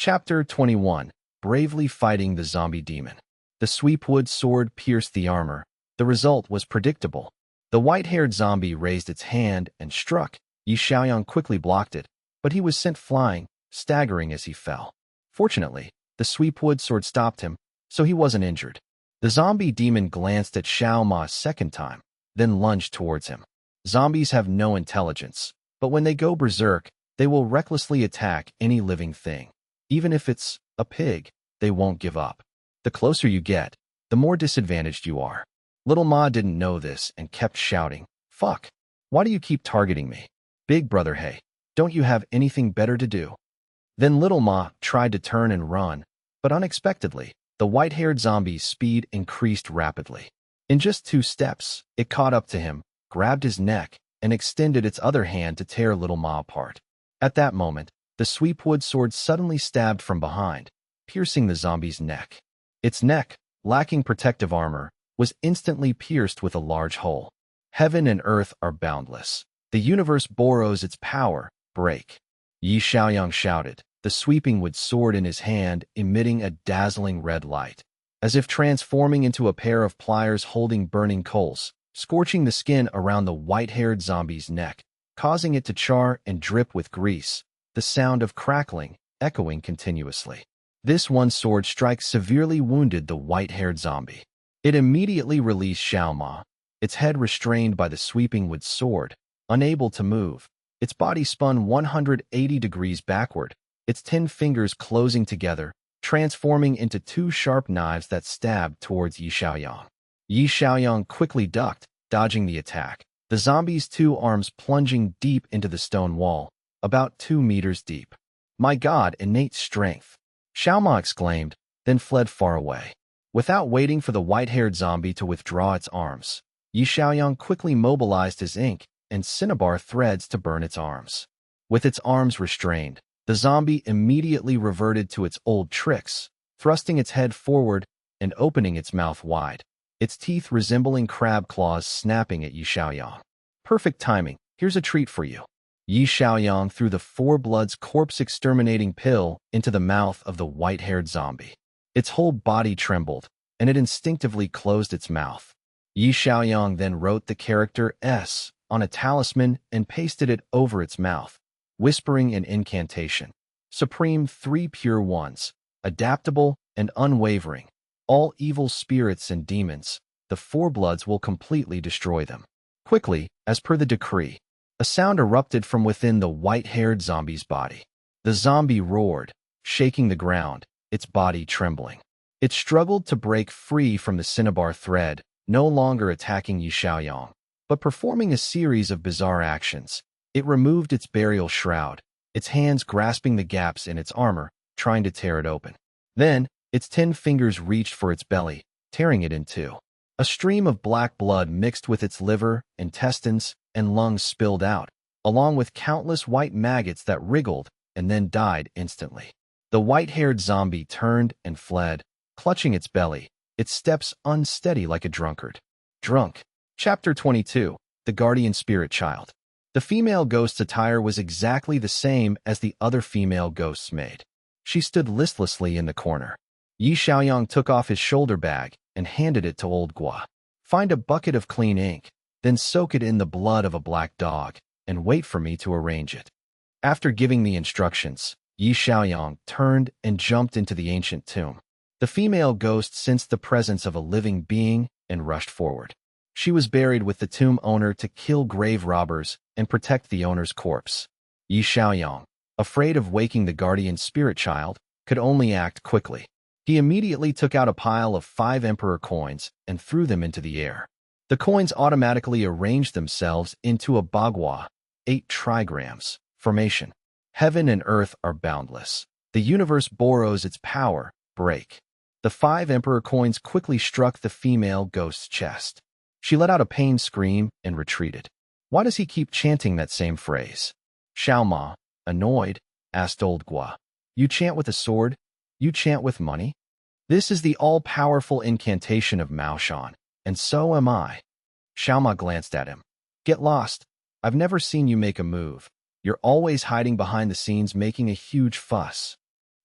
Chapter 21. Bravely Fighting the Zombie Demon. The sweepwood sword pierced the armor. The result was predictable. The white-haired zombie raised its hand and struck. Yi Xiaoyang quickly blocked it, but he was sent flying, staggering as he fell. Fortunately, the sweepwood sword stopped him, so he wasn't injured. The zombie demon glanced at Xiao Ma a second time, then lunged towards him. Zombies have no intelligence, but when they go berserk, they will recklessly attack any living thing. Even if it's a pig, they won't give up. The closer you get, the more disadvantaged you are. Little Ma didn't know this and kept shouting, "Fuck! Why do you keep targeting me? Big brother, hey, don't you have anything better to do?" Then Little Ma tried to turn and run, but unexpectedly, the white-haired zombie's speed increased rapidly. In just 2 steps, it caught up to him, grabbed his neck, and extended its other hand to tear Little Ma apart. At that moment, the sweepwood sword suddenly stabbed from behind, piercing the zombie's neck. Its neck, lacking protective armor, was instantly pierced with a large hole. Heaven and earth are boundless. The universe borrows its power. Break. Yi Xiaoyang shouted, the sweeping wood sword in his hand emitting a dazzling red light, as if transforming into a pair of pliers holding burning coals, scorching the skin around the white-haired zombie's neck, causing it to char and drip with grease, the sound of crackling echoing continuously. This one sword strike severely wounded the white-haired zombie. It immediately released Xiao Ma, its head restrained by the sweeping wood sword, unable to move. Its body spun 180 degrees backward, its 10 fingers closing together, transforming into 2 sharp knives that stabbed towards Yi Xiaoyang. Yi Xiaoyang quickly ducked, dodging the attack, the zombie's 2 arms plunging deep into the stone wall, about 2 meters deep. "My God, innate strength!" Xiao Ma exclaimed, then fled far away. Without waiting for the white-haired zombie to withdraw its arms, Yi Xiaoyang quickly mobilized his ink and cinnabar threads to burn its arms. With its arms restrained, the zombie immediately reverted to its old tricks, thrusting its head forward and opening its mouth wide, its teeth resembling crab claws snapping at Yi Xiaoyang. "Perfect timing, here's a treat for you." Yi Xiaoyang threw the 4 Bloods corpse-exterminating pill into the mouth of the white-haired zombie. Its whole body trembled, and it instinctively closed its mouth. Yi Xiaoyang then wrote the character S on a talisman and pasted it over its mouth, whispering an incantation. "Supreme 3 pure ones, adaptable and unwavering, all evil spirits and demons, the 4 Bloods will completely destroy them." Quickly, as per the decree, a sound erupted from within the white-haired zombie's body. The zombie roared, shaking the ground, its body trembling. It struggled to break free from the cinnabar thread, no longer attacking Yi Xiaoyang, but performing a series of bizarre actions. It removed its burial shroud, its hands grasping the gaps in its armor, trying to tear it open. Then, its 10 fingers reached for its belly, tearing it in 2. A stream of black blood mixed with its liver, intestines, and lungs spilled out, along with countless white maggots that wriggled and then died instantly. The white-haired zombie turned and fled, clutching its belly, its steps unsteady like a drunkard. Drunk. Chapter 22. The Guardian Spirit Child. The female ghost's attire was exactly the same as the other female ghost's maid. She stood listlessly in the corner. Yi Xiaoyang took off his shoulder bag and handed it to old Gua. "Find a bucket of clean ink, then soak it in the blood of a black dog, and wait for me to arrange it." After giving the instructions, Yi Xiaoyang turned and jumped into the ancient tomb. The female ghost sensed the presence of a living being and rushed forward. She was buried with the tomb owner to kill grave robbers and protect the owner's corpse. Yi Xiaoyang, afraid of waking the guardian spirit child, could only act quickly. He immediately took out a pile of 5 emperor coins and threw them into the air. The coins automatically arranged themselves into a bagua, 8 trigrams, formation. Heaven and earth are boundless. The universe borrows its power. Break. The 5 emperor coins quickly struck the female ghost's chest. She let out a pained scream and retreated. "Why does he keep chanting that same phrase?" Xiao Ma, annoyed, asked old Gua. "You chant with a sword? You chant with money?" "This is the all-powerful incantation of Maoshan, and so am I." Xiao Ma glanced at him. "Get lost. I've never seen you make a move. You're always hiding behind the scenes making a huge fuss."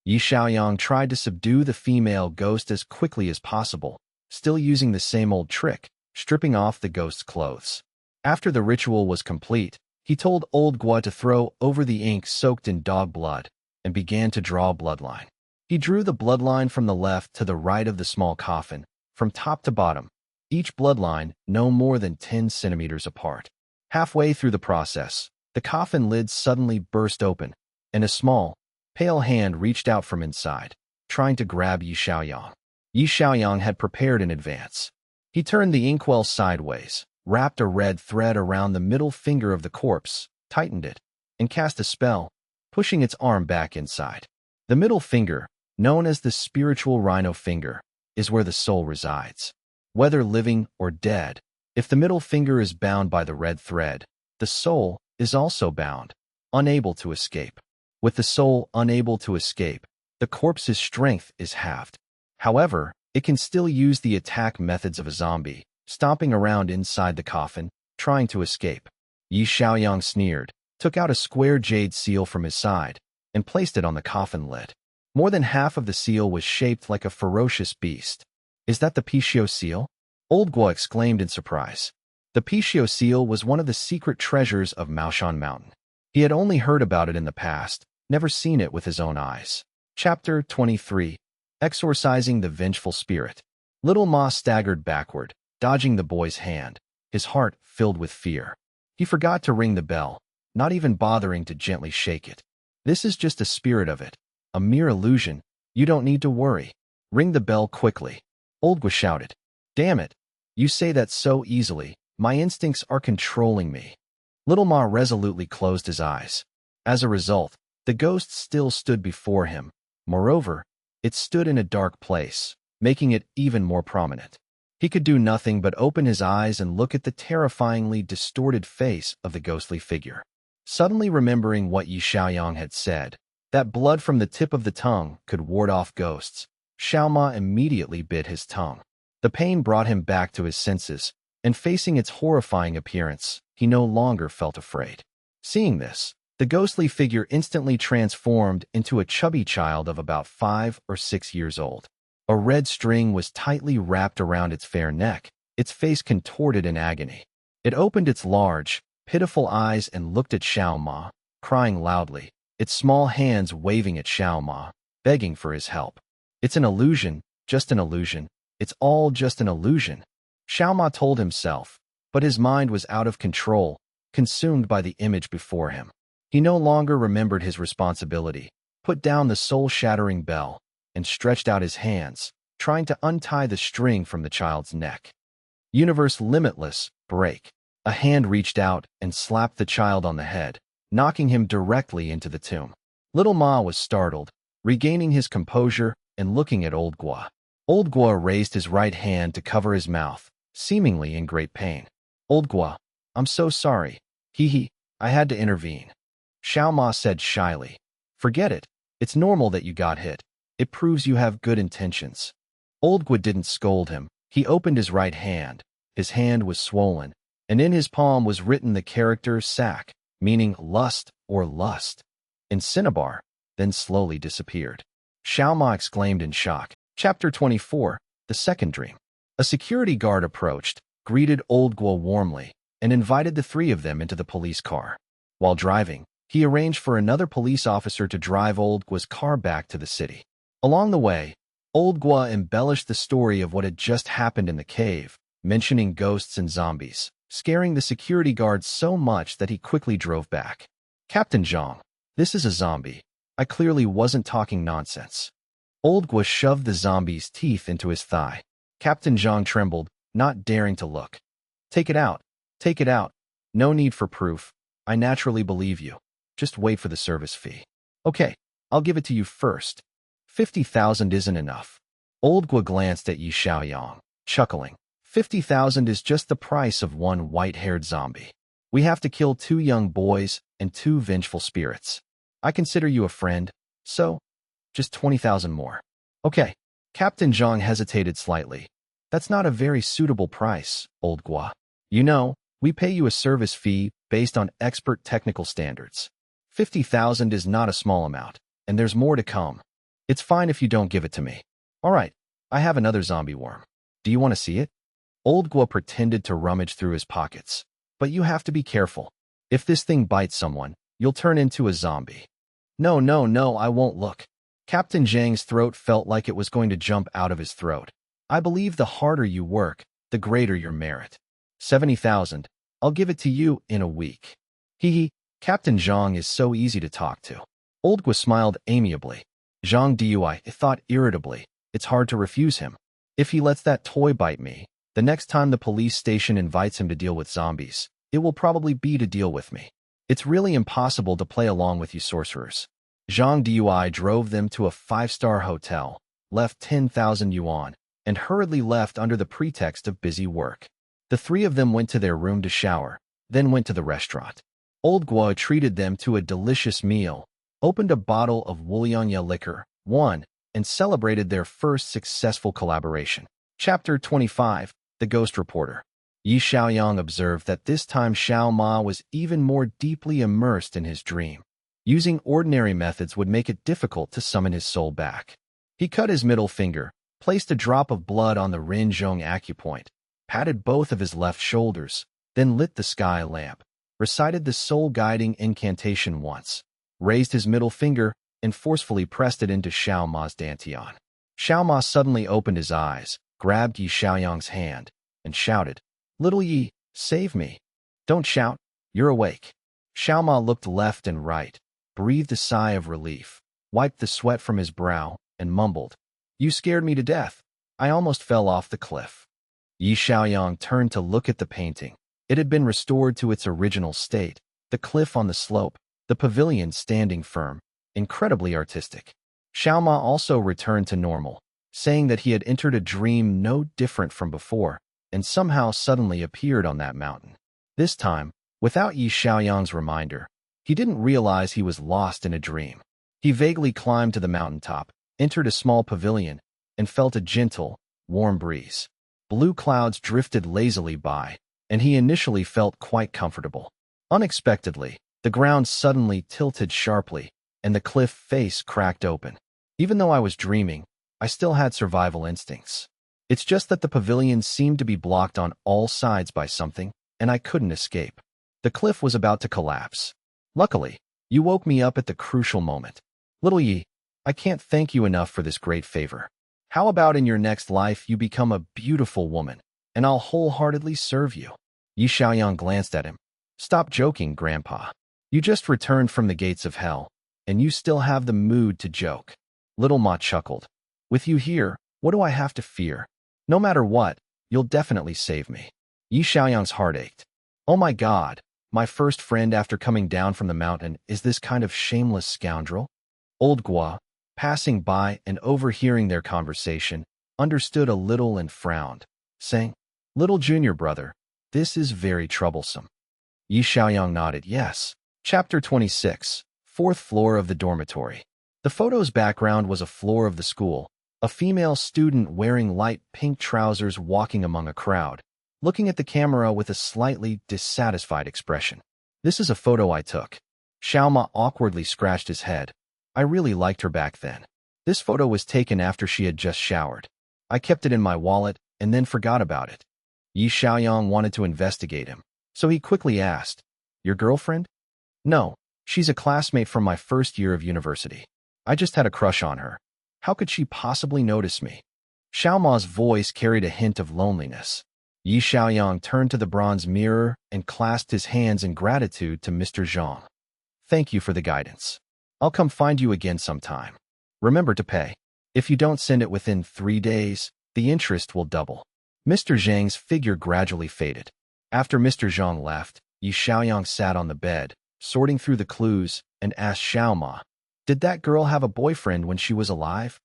Yi Xiaoyang tried to subdue the female ghost as quickly as possible, still using the same old trick, stripping off the ghost's clothes. After the ritual was complete, he told old Gua to throw over the ink soaked in dog blood and began to draw a bloodline. He drew the bloodline from the left to the right of the small coffin, from top to bottom, each bloodline no more than 10 centimeters apart. Halfway through the process, the coffin lid suddenly burst open, and a small, pale hand reached out from inside, trying to grab Yi Xiaoyang. Yi Xiaoyang had prepared in advance. He turned the inkwell sideways, wrapped a red thread around the middle finger of the corpse, tightened it, and cast a spell, pushing its arm back inside. The middle finger, known as the spiritual rhino finger, is where the soul resides. Whether living or dead, if the middle finger is bound by the red thread, the soul is also bound, unable to escape. With the soul unable to escape, the corpse's strength is halved. However, it can still use the attack methods of a zombie, stomping around inside the coffin, trying to escape. Yi Xiaoyang sneered, took out a square jade seal from his side, and placed it on the coffin lid. More than half of the seal was shaped like a ferocious beast. Is that the Pixiu seal? Old Guo exclaimed in surprise. The Pixiu seal was one of the secret treasures of Maoshan Mountain. He had only heard about it in the past, never seen it with his own eyes. Chapter 23. Exorcising the Vengeful Spirit. Little Ma staggered backward, dodging the boy's hand, his heart filled with fear. He forgot to ring the bell, not even bothering to gently shake it. This is just a spirit of it, a mere illusion. You don't need to worry. Ring the bell quickly. Old Gua shouted. Damn it. You say that so easily. My instincts are controlling me. Little Ma resolutely closed his eyes. As a result, the ghost still stood before him. Moreover, it stood in a dark place, making it even more prominent. He could do nothing but open his eyes and look at the terrifyingly distorted face of the ghostly figure. Suddenly remembering what Yi Xiaoyang had said, that blood from the tip of the tongue could ward off ghosts, Xiao Ma immediately bit his tongue. The pain brought him back to his senses, and facing its horrifying appearance, he no longer felt afraid. Seeing this, the ghostly figure instantly transformed into a chubby child of about 5 or 6 years old. A red string was tightly wrapped around its fair neck, its face contorted in agony. It opened its large, pitiful eyes and looked at Xiao Ma, crying loudly, its small hands waving at Xiao Ma, begging for his help. It's an illusion, just an illusion. It's all just an illusion, Xiao Ma told himself, but his mind was out of control, consumed by the image before him. He no longer remembered his responsibility, put down the soul-shattering bell, and stretched out his hands, trying to untie the string from the child's neck. Universe limitless, break. A hand reached out and slapped the child on the head, knocking him directly into the tomb. Little Ma was startled, regaining his composure and looking at Old Gua. Old Gua raised his right hand to cover his mouth, seemingly in great pain. Old Gua, I'm so sorry. I had to intervene. Xiao Ma said shyly. Forget it. It's normal that you got hit. It proves you have good intentions. Old Gua didn't scold him. He opened his right hand. His hand was swollen, and in his palm was written the character Sak, meaning lust or lust. In Cinnabar, then slowly disappeared. Xiao Ma exclaimed in shock. Chapter 24. The Second Dream. A security guard approached, greeted Old Gua warmly, and invited the three of them into the police car. While driving, he arranged for another police officer to drive Old Gua's car back to the city. Along the way, Old Gua embellished the story of what had just happened in the cave, mentioning ghosts and zombies, scaring the security guard so much that he quickly drove back. Captain Zhang, this is a zombie. I clearly wasn't talking nonsense. Old Gua shoved the zombie's teeth into his thigh. Captain Zhang trembled, not daring to look. Take it out. Take it out. No need for proof. I naturally believe you. Just wait for the service fee. Okay, I'll give it to you first. 50,000 isn't enough. Old Gua glanced at Yi Xiaoyang, chuckling. 50,000 is just the price of one white-haired zombie. We have to kill 2 young boys and 2 vengeful spirits. I consider you a friend, so just 20,000 more. Okay. Captain Zhang hesitated slightly. That's not a very suitable price, Old Gua. You know, we pay you a service fee based on expert technical standards. 50,000 is not a small amount, and there's more to come. It's fine if you don't give it to me. All right, I have another zombie worm. Do you want to see it? Old Guo pretended to rummage through his pockets. But you have to be careful. If this thing bites someone, you'll turn into a zombie. No, no, no, I won't look. Captain Zhang's throat felt like it was going to jump out of his throat. I believe the harder you work, the greater your merit. 70,000. I'll give it to you in a week. Hee hee, Captain Zhang is so easy to talk to. Old Guo smiled amiably. Zhang Dui thought irritably. It's hard to refuse him. If he lets that toy bite me, the next time the police station invites him to deal with zombies, it will probably be to deal with me. It's really impossible to play along with you sorcerers. Zhang Dui drove them to a 5-star hotel, left 10,000 yuan, and hurriedly left under the pretext of busy work. The three of them went to their room to shower, then went to the restaurant. Old Guo treated them to a delicious meal, opened a bottle of Wuliangya liquor, won, and celebrated their first successful collaboration. Chapter 25. The Ghost Reporter. Yi Xiaoyang observed that this time Xiao Ma was even more deeply immersed in his dream. Using ordinary methods would make it difficult to summon his soul back. He cut his middle finger, placed a drop of blood on the Rinzhong acupoint, patted both of his left shoulders, then lit the sky lamp, recited the soul-guiding incantation once, raised his middle finger, and forcefully pressed it into Xiao Ma's dantian. Xiao Ma suddenly opened his eyes, grabbed Yi Xiaoyang's hand, and shouted, "Little Yi, save me." "Don't shout, you're awake." Xiao Ma looked left and right, breathed a sigh of relief, wiped the sweat from his brow, and mumbled, "You scared me to death. I almost fell off the cliff." Yi Xiaoyang turned to look at the painting. It had been restored to its original state, the cliff on the slope, the pavilion standing firm, incredibly artistic. Xiao Ma also returned to normal, saying that he had entered a dream no different from before, and somehow suddenly appeared on that mountain. This time, without Yi Xiaoyang's reminder, he didn't realize he was lost in a dream. He vaguely climbed to the mountaintop, entered a small pavilion, and felt a gentle, warm breeze. Blue clouds drifted lazily by, and he initially felt quite comfortable. Unexpectedly, the ground suddenly tilted sharply, and the cliff face cracked open. Even though I was dreaming, I still had survival instincts. It's just that the pavilion seemed to be blocked on all sides by something, and I couldn't escape. The cliff was about to collapse. Luckily, you woke me up at the crucial moment. Little Yi, I can't thank you enough for this great favor. How about in your next life you become a beautiful woman, and I'll wholeheartedly serve you? Yi Xiaoyang glanced at him. Stop joking, Grandpa. You just returned from the gates of hell, and you still have the mood to joke. Little Ma chuckled. With you here, what do I have to fear? No matter what, you'll definitely save me. Yi Xiaoyang's heart ached. Oh my God, my first friend after coming down from the mountain is this kind of shameless scoundrel? Old Guo, passing by and overhearing their conversation, understood a little and frowned, saying, Little junior brother, this is very troublesome. Yi Xiaoyang nodded yes. Chapter 26. Fourth floor of the dormitory. The photo's background was a floor of the school, a female student wearing light pink trousers walking among a crowd, looking at the camera with a slightly dissatisfied expression. This is a photo I took. Xiao Ma awkwardly scratched his head. I really liked her back then. This photo was taken after she had just showered. I kept it in my wallet and then forgot about it. Yi Xiaoyang wanted to investigate him, so he quickly asked, Your girlfriend? No, she's a classmate from my first year of university. I just had a crush on her. How could she possibly notice me? Xiao Ma's voice carried a hint of loneliness. Yi Xiaoyang turned to the bronze mirror and clasped his hands in gratitude to Mr. Zhang. Thank you for the guidance. I'll come find you again sometime. Remember to pay. If you don't send it within 3 days, the interest will double. Mr. Zhang's figure gradually faded. After Mr. Zhang left, Yi Xiaoyang sat on the bed, sorting through the clues, and asked Xiao Ma, Did that girl have a boyfriend when she was alive?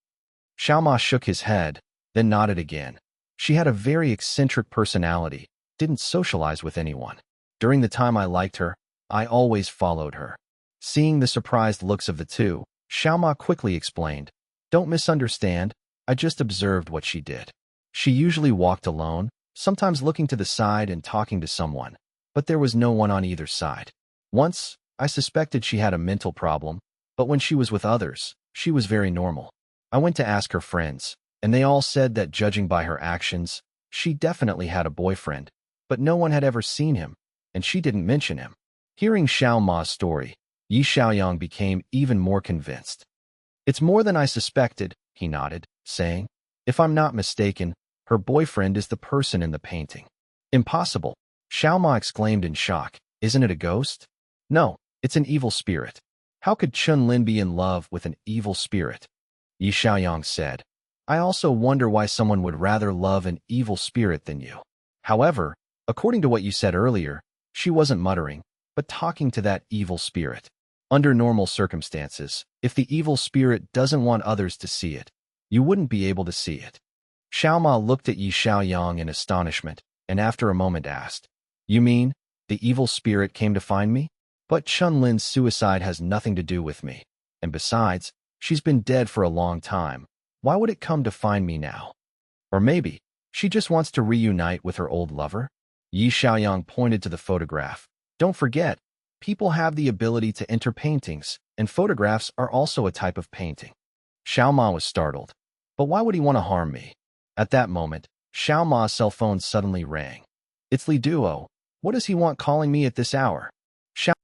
Xiao Ma shook his head, then nodded again. She had a very eccentric personality, didn't socialize with anyone. During the time I liked her, I always followed her. Seeing the surprised looks of the two, Xiao Ma quickly explained, Don't misunderstand, I just observed what she did. She usually walked alone, sometimes looking to the side and talking to someone, but there was no one on either side. Once, I suspected she had a mental problem, but when she was with others, she was very normal. I went to ask her friends, and they all said that judging by her actions, she definitely had a boyfriend, but no one had ever seen him, and she didn't mention him. Hearing Xiao Ma's story, Yi Xiaoyang became even more convinced. It's more than I suspected, he nodded, saying, if I'm not mistaken, her boyfriend is the person in the painting. Impossible, Xiao Ma exclaimed in shock. Isn't it a ghost? No, it's an evil spirit. How could Chun Lin be in love with an evil spirit? Yi Xiaoyang said. I also wonder why someone would rather love an evil spirit than you. However, according to what you said earlier, she wasn't muttering, but talking to that evil spirit. Under normal circumstances, if the evil spirit doesn't want others to see it, you wouldn't be able to see it. Xiao Ma looked at Yi Xiaoyang in astonishment, and after a moment asked, You mean, the evil spirit came to find me? But Chun Lin's suicide has nothing to do with me. And besides, she's been dead for a long time. Why would it come to find me now? Or maybe, she just wants to reunite with her old lover? Yi Xiaoyang pointed to the photograph. Don't forget, people have the ability to enter paintings, and photographs are also a type of painting. Xiao Ma was startled. But why would he want to harm me? At that moment, Xiao Ma's cell phone suddenly rang. It's Li Duo. What does he want calling me at this hour?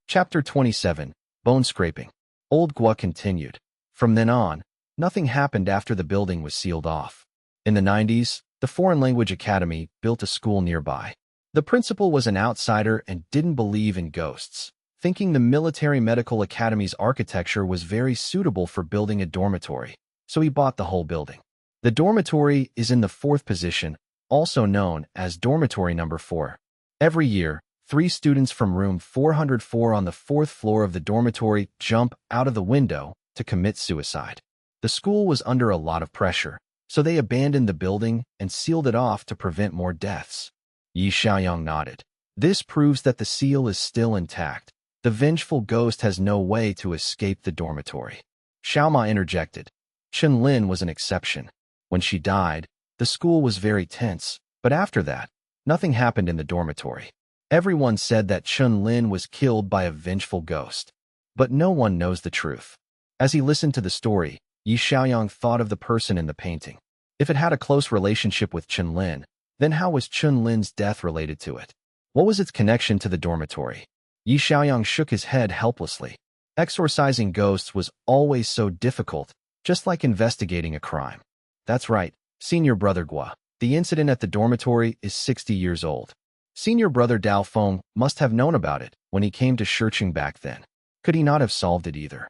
Chapter 27, Bone Scraping. Old Gua continued. From then on, nothing happened after the building was sealed off. In the 90s, the Foreign Language Academy built a school nearby. The principal was an outsider and didn't believe in ghosts, thinking the Military Medical Academy's architecture was very suitable for building a dormitory, so he bought the whole building. The dormitory is in the 4th position, also known as Dormitory Number 4. Every year, 3 students from room 404 on the 4th floor of the dormitory jump out of the window to commit suicide. The school was under a lot of pressure, so they abandoned the building and sealed it off to prevent more deaths. Yi Xiaoyang nodded. This proves that the seal is still intact. The vengeful ghost has no way to escape the dormitory. Xiao Ma interjected. Chun Lin was an exception. When she died, the school was very tense, but after that, nothing happened in the dormitory. Everyone said that Chun Lin was killed by a vengeful ghost. But no one knows the truth. As he listened to the story, Yi Xiaoyang thought of the person in the painting. If it had a close relationship with Chun Lin, then how was Chun Lin's death related to it? What was its connection to the dormitory? Yi Xiaoyang shook his head helplessly. Exorcising ghosts was always so difficult, just like investigating a crime. That's right, Senior Brother Gua. The incident at the dormitory is 60 years old. Senior Brother Dao Feng must have known about it when he came to Shurching back then. Could he not have solved it either?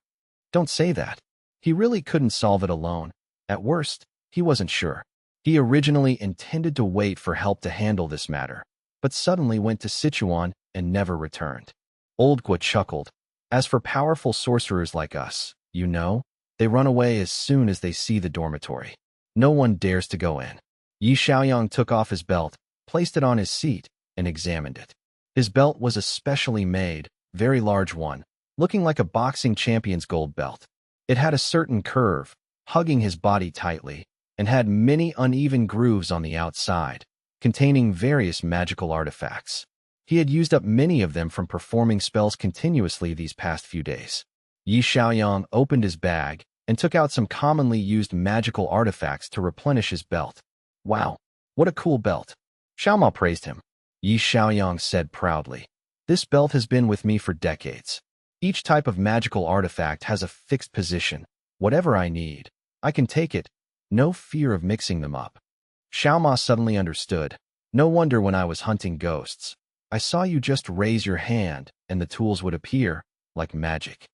Don't say that. He really couldn't solve it alone. At worst, he wasn't sure. He originally intended to wait for help to handle this matter, but suddenly went to Sichuan and never returned. Old Gua chuckled. As for powerful sorcerers like us, you know, they run away as soon as they see the dormitory. No one dares to go in. Yi Xiaoyang took off his belt, placed it on his seat, and examined it. His belt was a specially made, very large one, looking like a boxing champion's gold belt. It had a certain curve, hugging his body tightly, and had many uneven grooves on the outside, containing various magical artifacts. He had used up many of them from performing spells continuously these past few days. Yi Xiaoyang opened his bag and took out some commonly used magical artifacts to replenish his belt. Wow, what a cool belt. Xiao Ma praised him. Yi Xiaoyang said proudly, This belt has been with me for decades. Each type of magical artifact has a fixed position. Whatever I need, I can take it. No fear of mixing them up. Xiao Ma suddenly understood. No wonder when I was hunting ghosts, I saw you just raise your hand and the tools would appear, like magic.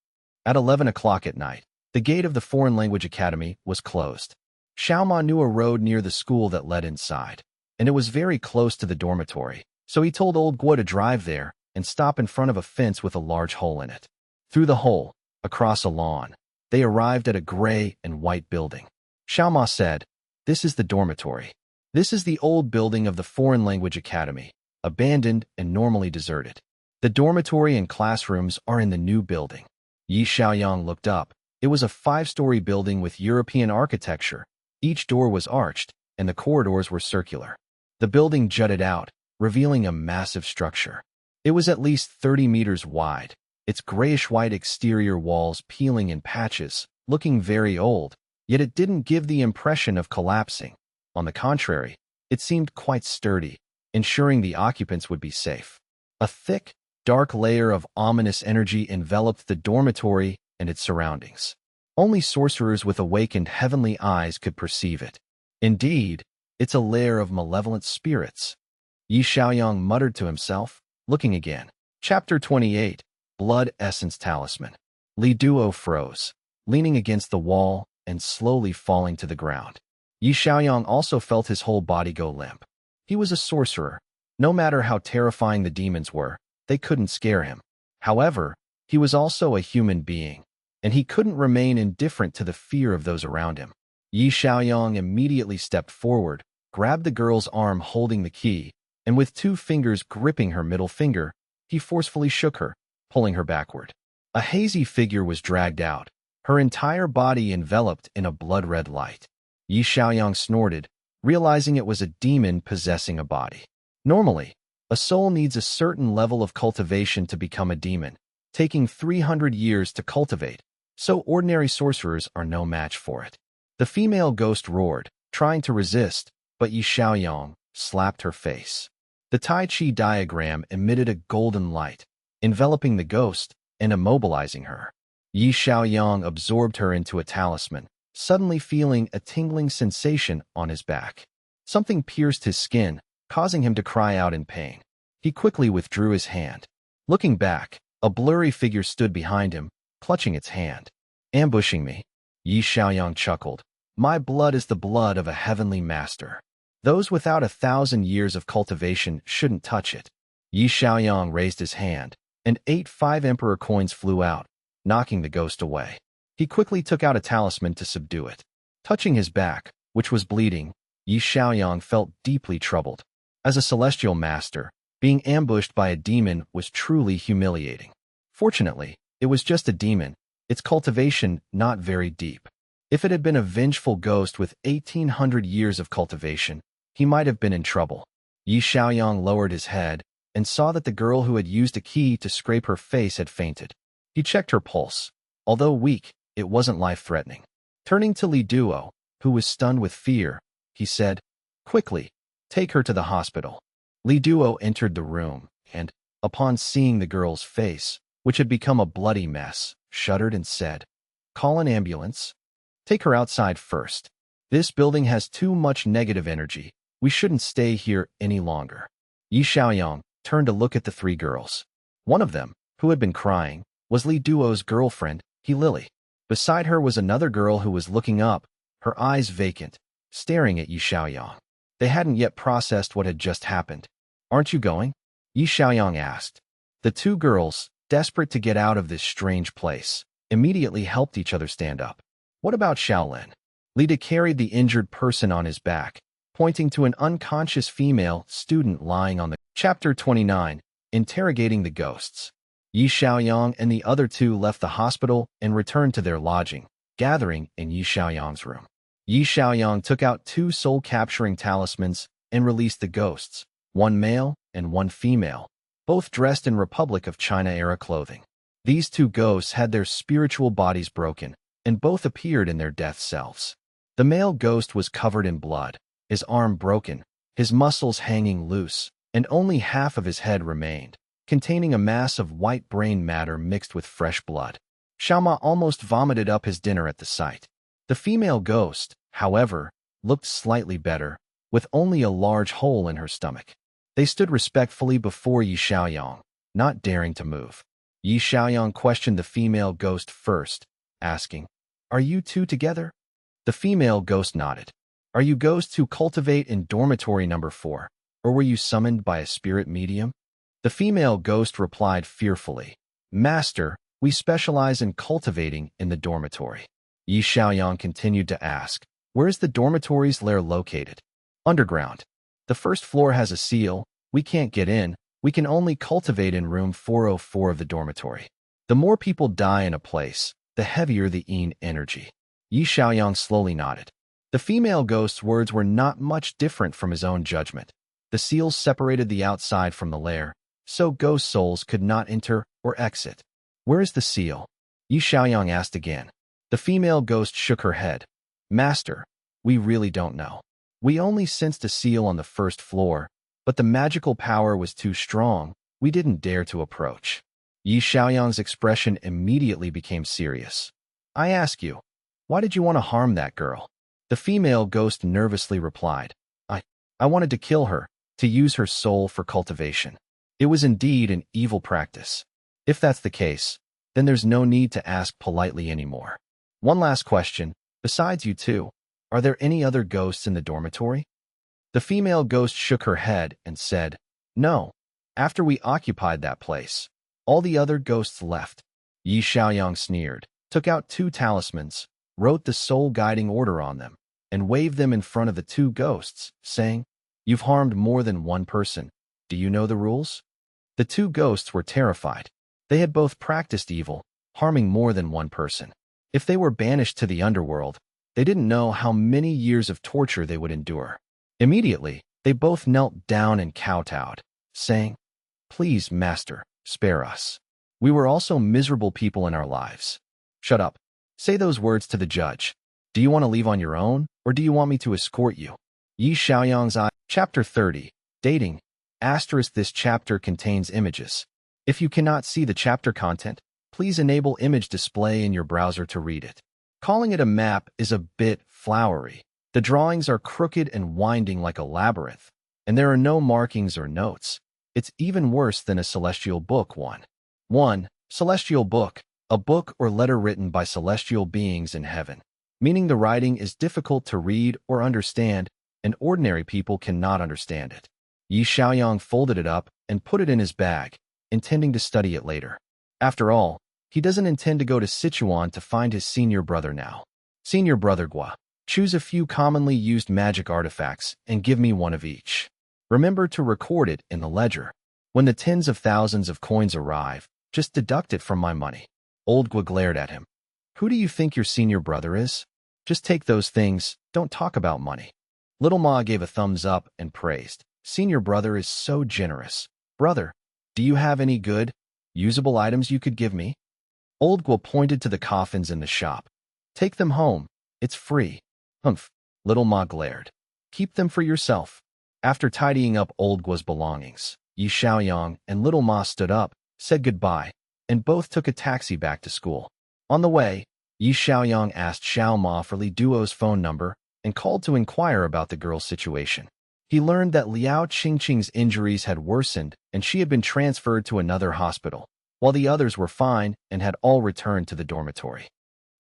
At 11 o'clock at night, the gate of the Foreign Language Academy was closed. Xiao Ma knew a road near the school that led inside, and it was very close to the dormitory, so he told old Gua to drive there and stop in front of a fence with a large hole in it. Through the hole, across a lawn, they arrived at a gray and white building. Xiao Ma said, This is the dormitory. This is the old building of the Foreign Language Academy, abandoned and normally deserted. The dormitory and classrooms are in the new building. Yi Xiaoyang looked up. It was a 5-story building with European architecture. Each door was arched, and the corridors were circular. The building jutted out, revealing a massive structure. It was at least 30 meters wide, its grayish-white exterior walls peeling in patches, looking very old, yet it didn't give the impression of collapsing. On the contrary, it seemed quite sturdy, ensuring the occupants would be safe. A thick, dark layer of ominous energy enveloped the dormitory and its surroundings. Only sorcerers with awakened heavenly eyes could perceive it. Indeed, it's a lair of malevolent spirits. Yi Xiaoyang muttered to himself, looking again. Chapter 28, Blood Essence Talisman. Li Duo froze, leaning against the wall and slowly falling to the ground. Yi Xiaoyang also felt his whole body go limp. He was a sorcerer. No matter how terrifying the demons were, they couldn't scare him. However, he was also a human being, and he couldn't remain indifferent to the fear of those around him. Yi Xiaoyang immediately stepped forward, grabbed the girl's arm holding the key, and with 2 fingers gripping her middle finger, he forcefully shook her, pulling her backward. A hazy figure was dragged out, her entire body enveloped in a blood-red light. Yi Xiaoyang snorted, realizing it was a demon possessing a body. Normally, a soul needs a certain level of cultivation to become a demon, taking 300 years to cultivate, so ordinary sorcerers are no match for it. The female ghost roared, trying to resist, but Yi Xiaoyang slapped her face. The Tai Chi diagram emitted a golden light, enveloping the ghost and immobilizing her. Yi Xiaoyang absorbed her into a talisman, suddenly feeling a tingling sensation on his back. Something pierced his skin, causing him to cry out in pain. He quickly withdrew his hand. Looking back, a blurry figure stood behind him, clutching its hand. Ambushing me. Yi Xiaoyang chuckled. My blood is the blood of a heavenly master. Those without 1,000 years of cultivation shouldn't touch it. Yi Xiaoyang raised his hand, and 5 emperor coins flew out, knocking the ghost away. He quickly took out a talisman to subdue it. Touching his back, which was bleeding, Yi Xiaoyang felt deeply troubled. As a celestial master, being ambushed by a demon was truly humiliating. Fortunately, it was just a demon, its cultivation not very deep. If it had been a vengeful ghost with 1,800 years of cultivation, he might have been in trouble. Yi Xiaoyang lowered his head and saw that the girl who had used a key to scrape her face had fainted. He checked her pulse. Although weak, it wasn't life-threatening. Turning to Li Duo, who was stunned with fear, he said, Quickly, take her to the hospital. Li Duo entered the room and, upon seeing the girl's face, which had become a bloody mess, shuddered and said, Call an ambulance. Take her outside first. This building has too much negative energy. We shouldn't stay here any longer. Yi Xiaoyang turned to look at the 3 girls. One of them, who had been crying, was Li Duo's girlfriend, He Lily. Beside her was another girl who was looking up, her eyes vacant, staring at Yi Xiaoyang. They hadn't yet processed what had just happened. Aren't you going? Yi Xiaoyang asked. The 2 girls, desperate to get out of this strange place, immediately helped each other stand up. What about Shaolin? Lida carried the injured person on his back, pointing to an unconscious female student lying on the Chapter 29, Interrogating the Ghosts. Yi Xiaoyang and the other 2 left the hospital and returned to their lodging, gathering in Yi Xiaoyang's room. Yi Xiaoyang took out 2 soul-capturing talismans and released the ghosts, 1 male and 1 female, both dressed in Republic of China-era clothing. These 2 ghosts had their spiritual bodies broken, and both appeared in their death selves. The male ghost was covered in blood, his arm broken, his muscles hanging loose, and only half of his head remained, containing a mass of white brain matter mixed with fresh blood. Xiaoma almost vomited up his dinner at the sight. The female ghost, however, looked slightly better, with only a large hole in her stomach. They stood respectfully before Yi Xiaoyang, not daring to move. Yi Xiaoyang questioned the female ghost first, asking, Are you 2 together? The female ghost nodded. Are you ghosts who cultivate in dormitory number 4, or were you summoned by a spirit medium? The female ghost replied fearfully, Master, we specialize in cultivating in the dormitory. Yi Xiaoyang continued to ask, Where is the dormitory's lair located? Underground. The first floor has a seal. We can't get in. We can only cultivate in room 404 of the dormitory. The more people die in a place, the heavier the yin energy. Yi Xiaoyang slowly nodded. The female ghost's words were not much different from his own judgment. The seals separated the outside from the lair, so ghost souls could not enter or exit. Where is the seal? Yi Xiaoyang asked again. The female ghost shook her head. Master, we really don't know. We only sensed a seal on the first floor, but the magical power was too strong. We didn't dare to approach. Yi Xiaoyang's expression immediately became serious. I ask you, why did you want to harm that girl? The female ghost nervously replied, I wanted to kill her, to use her soul for cultivation. It was indeed an evil practice. If that's the case, then there's no need to ask politely anymore. One last question, besides you two, are there any other ghosts in the dormitory? The female ghost shook her head and said, No. After we occupied that place, all the other ghosts left. Yi Xiaoyang sneered, took out 2 talismans, wrote the soul guiding order on them, and waved them in front of the 2 ghosts, saying, You've harmed more than one person. Do you know the rules? The 2 ghosts were terrified. They had both practiced evil, harming more than one person. If they were banished to the underworld, they didn't know how many years of torture they would endure. Immediately, they both knelt down and kowtowed, saying, Please, Master, spare us. We were also miserable people in our lives. Shut up. Say those words to the judge. Do you want to leave on your own, or do you want me to escort you? Yi Xiaoyang's eye. Chapter 30. Dating. This chapter contains images. If you cannot see the chapter content, please enable image display in your browser to read it. Calling it a map is a bit flowery. The drawings are crooked and winding like a labyrinth, and there are no markings or notes. It's even worse than a celestial book. 1. Celestial book, a book or letter written by celestial beings in heaven, meaning the writing is difficult to read or understand, and ordinary people cannot understand it. Yi Xiaoyang folded it up and put it in his bag, intending to study it later. After all, he doesn't intend to go to Sichuan to find his senior brother now. Senior brother Gua, choose a few commonly used magic artifacts and give me one of each. Remember to record it in the ledger. When the tens of thousands of coins arrive, just deduct it from my money. Old Gua glared at him. Who do you think your senior brother is? Just take those things, don't talk about money. Little Ma gave a thumbs up and praised. Senior brother is so generous. Brother, do you have any good, usable items you could give me? Old Gua pointed to the coffins in the shop. Take them home. It's free. Humph. Little Ma glared. Keep them for yourself. After tidying up Old Gua's belongings, Yi Xiaoyang and Little Ma stood up, said goodbye, and both took a taxi back to school. On the way, Yi Xiaoyang asked Xiao Ma for Li Duo's phone number and called to inquire about the girl's situation. He learned that Liao Qingqing's injuries had worsened and she had been transferred to another hospital, while the others were fine and had all returned to the dormitory.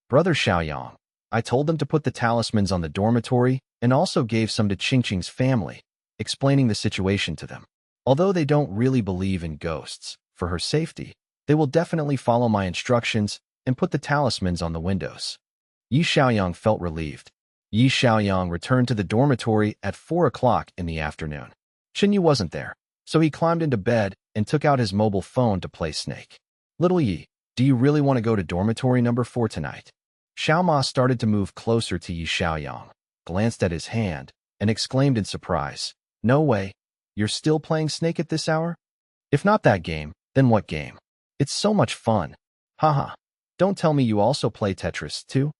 Brother Xiaoyang, I told them to put the talismans on the dormitory and also gave some to Qingqing's family, explaining the situation to them. Although they don't really believe in ghosts, for her safety, they will definitely follow my instructions and put the talismans on the windows. Yi Xiaoyang felt relieved. Yi Xiaoyang returned to the dormitory at 4 o'clock in the afternoon. Xinyu wasn't there, so he climbed into bed and took out his mobile phone to play Snake. Little Yi, do you really want to go to dormitory number 4 tonight? Xiao Ma started to move closer to Yi Xiaoyang, glanced at his hand, and exclaimed in surprise, No way, you're still playing Snake at this hour? If not that game, then what game? It's so much fun. Haha. Don't tell me you also play Tetris, too?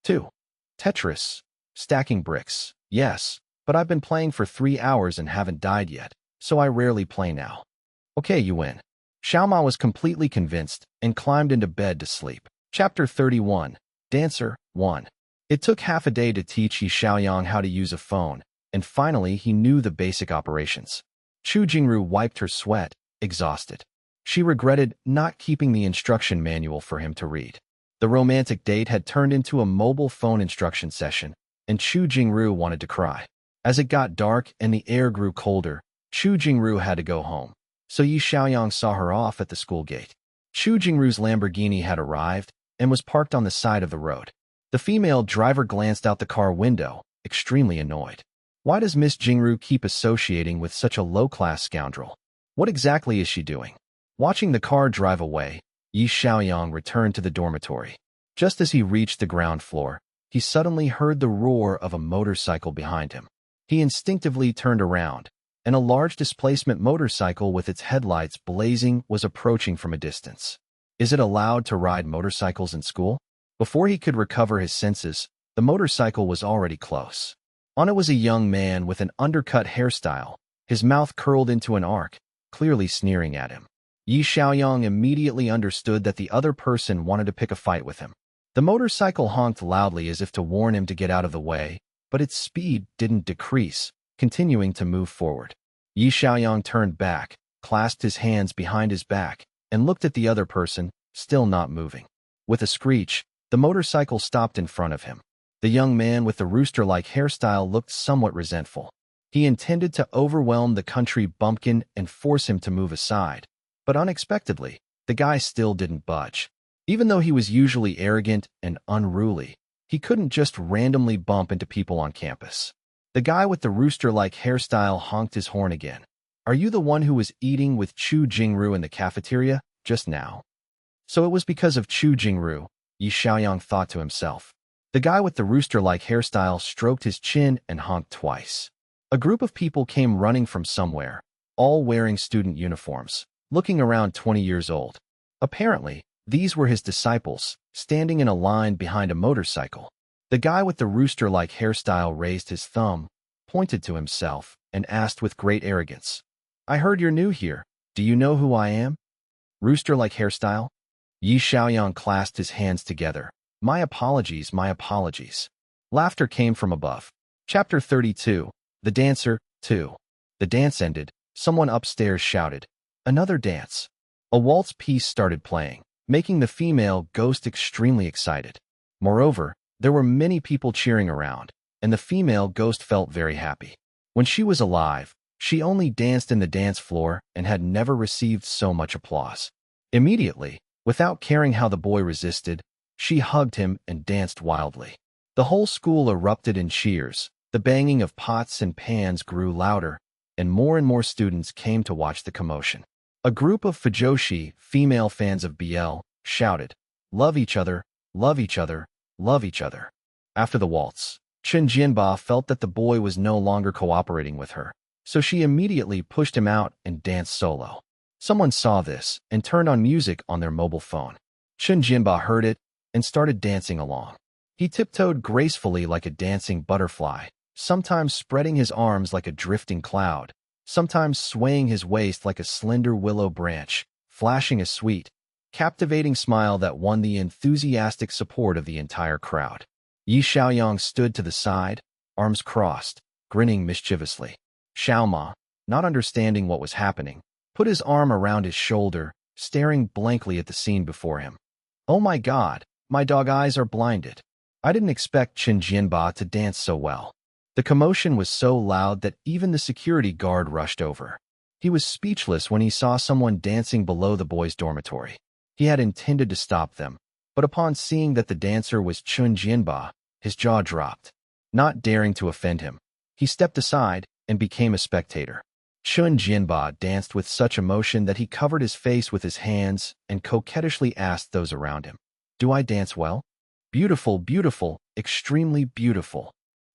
2. Tetris. Stacking bricks. Yes, but I've been playing for 3 hours and haven't died yet, so I rarely play now. Okay, you win. Xiao Ma was completely convinced and climbed into bed to sleep. Chapter 31. Dancer 1. It took half a day to teach Yi Xiaoyang how to use a phone, and finally he knew the basic operations. Chu Jingru wiped her sweat, exhausted. She regretted not keeping the instruction manual for him to read. The romantic date had turned into a mobile phone instruction session, and Chu Jingru wanted to cry. As it got dark and the air grew colder, Chu Jingru had to go home, so Yi Xiaoyang saw her off at the school gate. Chu Jingru's Lamborghini had arrived and was parked on the side of the road. The female driver glanced out the car window, extremely annoyed. Why does Miss Jingru keep associating with such a low-class scoundrel? What exactly is she doing? Watching the car drive away, Yi Xiaoyang returned to the dormitory. Just as he reached the ground floor, he suddenly heard the roar of a motorcycle behind him. He instinctively turned around, and a large displacement motorcycle with its headlights blazing was approaching from a distance. Is it allowed to ride motorcycles in school? Before he could recover his senses, The motorcycle was already close. On it was a young man with an undercut hairstyle, his mouth curled into an arc, clearly sneering at him. Yi Xiaoyang immediately understood that the other person wanted to pick a fight with him. The motorcycle honked loudly as if to warn him to get out of the way, but its speed didn't decrease, continuing to move forward. Yi Xiaoyang turned back, clasped his hands behind his back, and looked at the other person, still not moving. With a screech, the motorcycle stopped in front of him. The young man with the rooster-like hairstyle looked somewhat resentful. He intended to overwhelm the country bumpkin and force him to move aside. But unexpectedly, the guy still didn't budge. Even though he was usually arrogant and unruly, he couldn't just randomly bump into people on campus. The guy with the rooster-like hairstyle honked his horn again. Are you the one who was eating with Chu Jingru in the cafeteria just now? So it was because of Chu Jingru, Yi Xiaoyang thought to himself. The guy with the rooster-like hairstyle stroked his chin and honked twice. A group of people came running from somewhere, all wearing student uniforms, looking around 20 years old. Apparently, these were his disciples, standing in a line behind a motorcycle. The guy with the rooster-like hairstyle raised his thumb, pointed to himself, and asked with great arrogance, I heard you're new here. Do you know who I am? Rooster-like hairstyle? Yi Xiaoyang clasped his hands together. My apologies, my apologies. Laughter came from above. Chapter 32. The Dancer, 2. The dance ended. Someone upstairs shouted, Another dance. A waltz piece started playing, making the female ghost extremely excited. Moreover, there were many people cheering around, and the female ghost felt very happy. When she was alive, she only danced in the dance floor and had never received so much applause. Immediately, without caring how the boy resisted, she hugged him and danced wildly. The whole school erupted in cheers. The banging of pots and pans grew louder, and more students came to watch the commotion. A group of Fujoshi, female fans of BL, shouted, Love each other, love each other, love each other. After the waltz, Chen Jianba felt that the boy was no longer cooperating with her, so she immediately pushed him out and danced solo. Someone saw this and turned on music on their mobile phone. Chen Jianba heard it and started dancing along. He tiptoed gracefully like a dancing butterfly, sometimes spreading his arms like a drifting cloud, sometimes swaying his waist like a slender willow branch, flashing a sweet, captivating smile that won the enthusiastic support of the entire crowd. Yi Xiaoyang stood to the side, arms crossed, grinning mischievously. Xiaoma, not understanding what was happening, put his arm around his shoulder, staring blankly at the scene before him. Oh my God, my dog eyes are blinded. I didn't expect Chen Jianba to dance so well. The commotion was so loud that even the security guard rushed over. He was speechless when he saw someone dancing below the boys' dormitory. He had intended to stop them, but upon seeing that the dancer was Chen Jianba, his jaw dropped. Not daring to offend him, he stepped aside and became a spectator. Chen Jianba danced with such emotion that he covered his face with his hands and coquettishly asked those around him, Do I dance well? Beautiful, beautiful, extremely beautiful.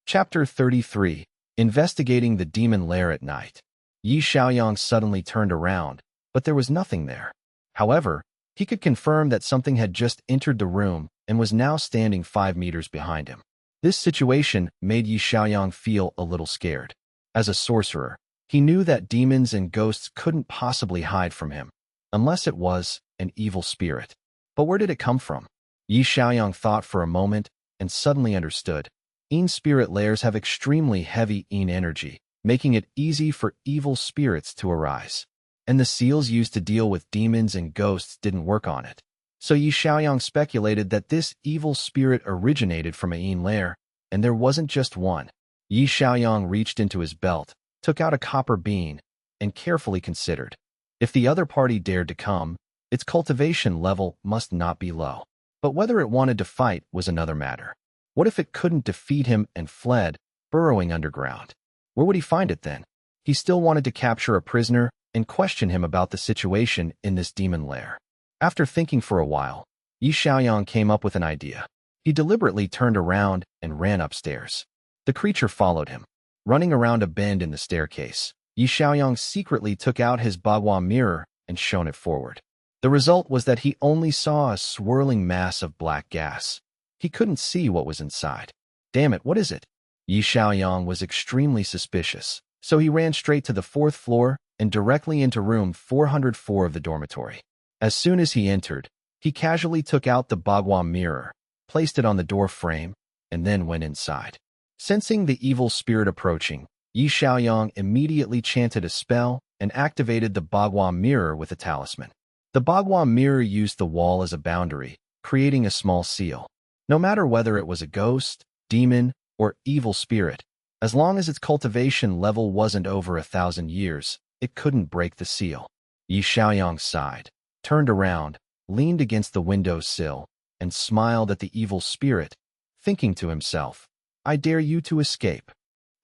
Chapter 33. Investigating the Demon Lair at Night. Yi Xiaoyang suddenly turned around, but there was nothing there. However, he could confirm that something had just entered the room and was now standing 5 meters behind him. This situation made Yi Xiaoyang feel a little scared. As a sorcerer, he knew that demons and ghosts couldn't possibly hide from him, unless it was an evil spirit. But where did it come from? Yi Xiaoyang thought for a moment and suddenly understood. Yin spirit lairs have extremely heavy Yin energy, making it easy for evil spirits to arise. And the seals used to deal with demons and ghosts didn't work on it. So Yi Xiaoyang speculated that this evil spirit originated from a Yin lair, and there wasn't just one. Yi Xiaoyang reached into his belt, took out a copper bean, and carefully considered. If the other party dared to come, its cultivation level must not be low. But whether it wanted to fight was another matter. What if it couldn't defeat him and fled, burrowing underground? Where would he find it then? He still wanted to capture a prisoner and question him about the situation in this demon lair. After thinking for a while, Yi Xiaoyang came up with an idea. He deliberately turned around and ran upstairs. The creature followed him. Running around a bend in the staircase, Yi Xiaoyang secretly took out his bagua mirror and shone it forward. The result was that he only saw a swirling mass of black gas. He couldn't see what was inside. Damn it, what is it? Yi Xiaoyang was extremely suspicious, so he ran straight to the fourth floor and directly into room 404 of the dormitory. As soon as he entered, he casually took out the bagua mirror, placed it on the door frame, and then went inside. Sensing the evil spirit approaching, Yi Xiaoyang immediately chanted a spell and activated the bagua mirror with a talisman. The bagua mirror used the wall as a boundary, creating a small seal. No matter whether it was a ghost, demon, or evil spirit, as long as its cultivation level wasn't over 1,000 years, it couldn't break the seal. Yi Xiaoyang sighed, turned around, leaned against the window sill, and smiled at the evil spirit, thinking to himself, I dare you to escape.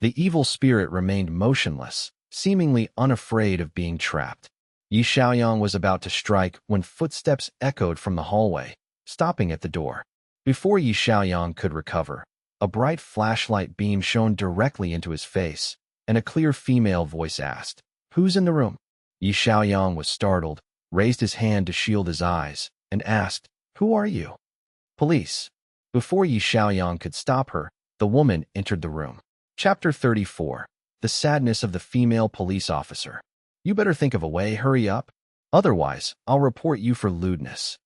The evil spirit remained motionless, seemingly unafraid of being trapped. Yi Xiaoyang was about to strike when footsteps echoed from the hallway, stopping at the door. Before Yi Xiaoyang could recover, a bright flashlight beam shone directly into his face, and a clear female voice asked, Who's in the room? Yi Xiaoyang was startled, raised his hand to shield his eyes, and asked, Who are you? Police. Before Yi Xiaoyang could stop her, the woman entered the room. Chapter 34. The Sadness of the Female Police Officer. You better think of a way, hurry up. Otherwise, I'll report you for lewdness.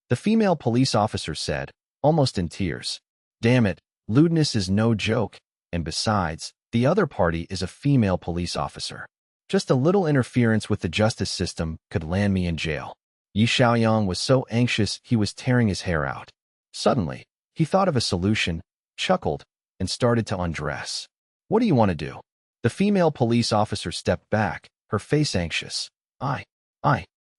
The female police officer said, almost in tears. Damn it, lewdness is no joke, and besides, the other party is a female police officer. Just a little interference with the justice system could land me in jail. Yi Xiaoyang was so anxious he was tearing his hair out. Suddenly, he thought of a solution, chuckled, and started to undress. What do you want to do? The female police officer stepped back, her face anxious.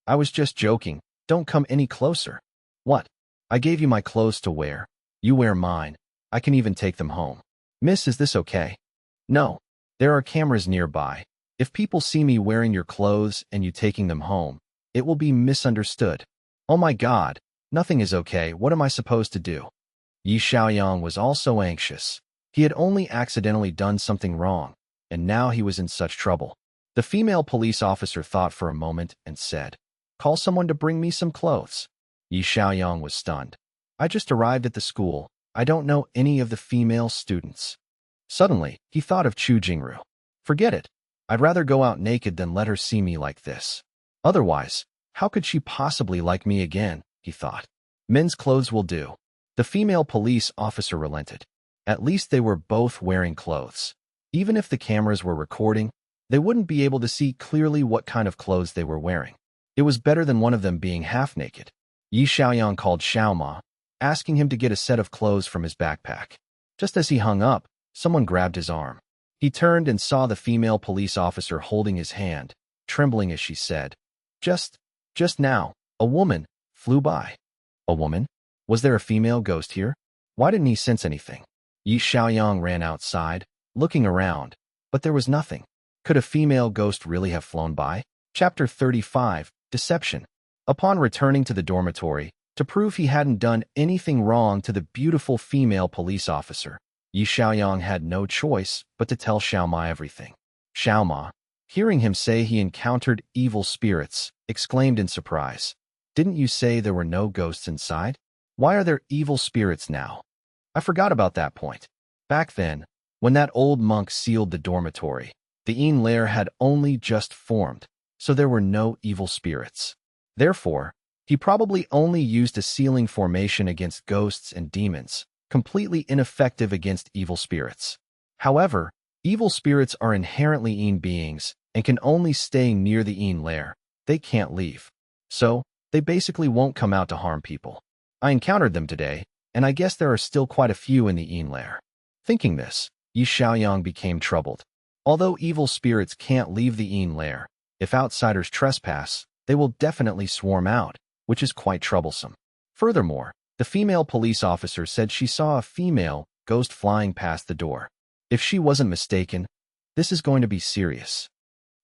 I was just joking. Don't come any closer. What? I gave you my clothes to wear. You wear mine. I can even take them home. Miss, is this okay? No. There are cameras nearby. If people see me wearing your clothes and you taking them home, it will be misunderstood. Oh my God, nothing is okay. What am I supposed to do? Yi Xiaoyang was also anxious. He had only accidentally done something wrong, and now he was in such trouble. The female police officer thought for a moment and said, Call someone to bring me some clothes. Yi Xiaoyang was stunned. I just arrived at the school. I don't know any of the female students. Suddenly, he thought of Chu Jingru. Forget it. I'd rather go out naked than let her see me like this. Otherwise, how could she possibly like me again, he thought. Men's clothes will do. The female police officer relented. At least they were both wearing clothes. Even if the cameras were recording, they wouldn't be able to see clearly what kind of clothes they were wearing. It was better than one of them being half naked. Yi Xiaoyang called Xiaoma, asking him to get a set of clothes from his backpack. Just as he hung up, someone grabbed his arm. He turned and saw the female police officer holding his hand, trembling as she said, Just now, a woman flew by. A woman? Was there a female ghost here? Why didn't he sense anything? Yi Xiaoyang ran outside, looking around, but there was nothing. Could a female ghost really have flown by? Chapter 35. Deception. Upon returning to the dormitory, to prove he hadn't done anything wrong to the beautiful female police officer, Yi Xiaoyang had no choice but to tell Xiaoma everything. Xiaoma, hearing him say he encountered evil spirits, exclaimed in surprise, Didn't you say there were no ghosts inside? Why are there evil spirits now? I forgot about that point. Back then, when that old monk sealed the dormitory, the Yin lair had only just formed, so there were no evil spirits. Therefore, he probably only used a sealing formation against ghosts and demons, completely ineffective against evil spirits. However, evil spirits are inherently Yin beings and can only stay near the Yin lair. They can't leave. So, they basically won't come out to harm people. I encountered them today, and I guess there are still quite a few in the Yin lair. Thinking this, Yi Xiaoyang became troubled. Although evil spirits can't leave the Yin lair, if outsiders trespass, they will definitely swarm out, which is quite troublesome. Furthermore, the female police officer said she saw a female ghost flying past the door. If she wasn't mistaken, this is going to be serious.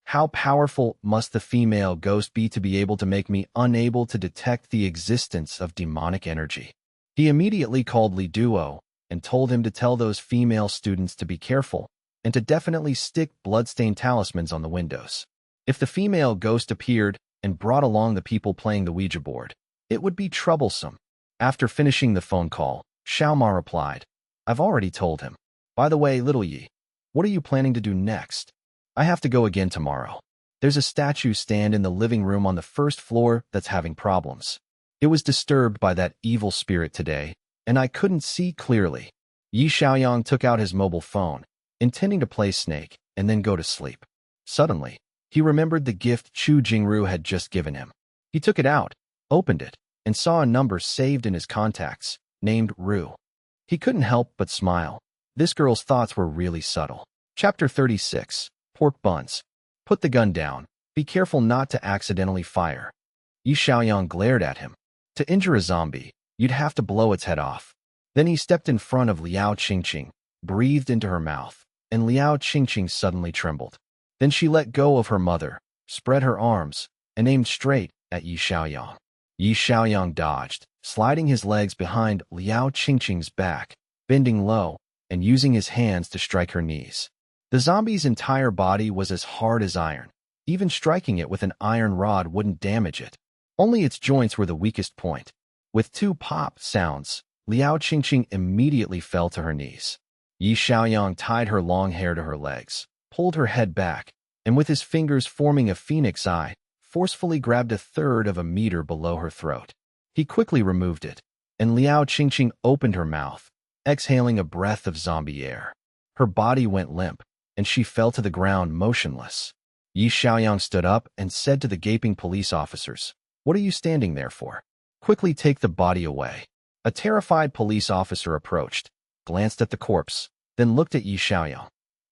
How powerful must the female ghost be to be able to make me unable to detect the existence of demonic energy? He immediately called Li Duo and told him to tell those female students to be careful and to definitely stick bloodstained talismans on the windows. If the female ghost appeared and brought along the people playing the Ouija board, it would be troublesome. After finishing the phone call, Xiaoma replied, I've already told him. By the way, little Yi, what are you planning to do next? I have to go again tomorrow. There's a statue stand in the living room on the first floor that's having problems. It was disturbed by that evil spirit today, and I couldn't see clearly. Yi Xiaoyang took out his mobile phone, intending to play Snake and then go to sleep. Suddenly, he remembered the gift Chu Jingru had just given him. He took it out, opened it, and saw a number saved in his contacts, named Ru. He couldn't help but smile. This girl's thoughts were really subtle. Chapter 36. Pork Buns. Put the gun down. Be careful not to accidentally fire. Yi Xiaoyang glared at him. To injure a zombie, you'd have to blow its head off. Then he stepped in front of Liao Qingqing, breathed into her mouth, and Liao Qingqing suddenly trembled. Then she let go of her mother, spread her arms, and aimed straight at Yi Xiaoyang. Yi Xiaoyang dodged, sliding his legs behind Liao Qingqing's back, bending low, and using his hands to strike her knees. The zombie's entire body was as hard as iron. Even striking it with an iron rod wouldn't damage it. Only its joints were the weakest point. With two pop sounds, Liao Qingqing immediately fell to her knees. Yi Xiaoyang tied her long hair to her legs, pulled her head back, and with his fingers forming a phoenix eye, forcefully grabbed a third of a meter below her throat. He quickly removed it, and Liao Qingqing opened her mouth, exhaling a breath of zombie air. Her body went limp, and she fell to the ground motionless. Yi Xiaoyang stood up and said to the gaping police officers, "What are you standing there for? Quickly take the body away." A terrified police officer approached, glanced at the corpse, then looked at Yi Xiaoyang.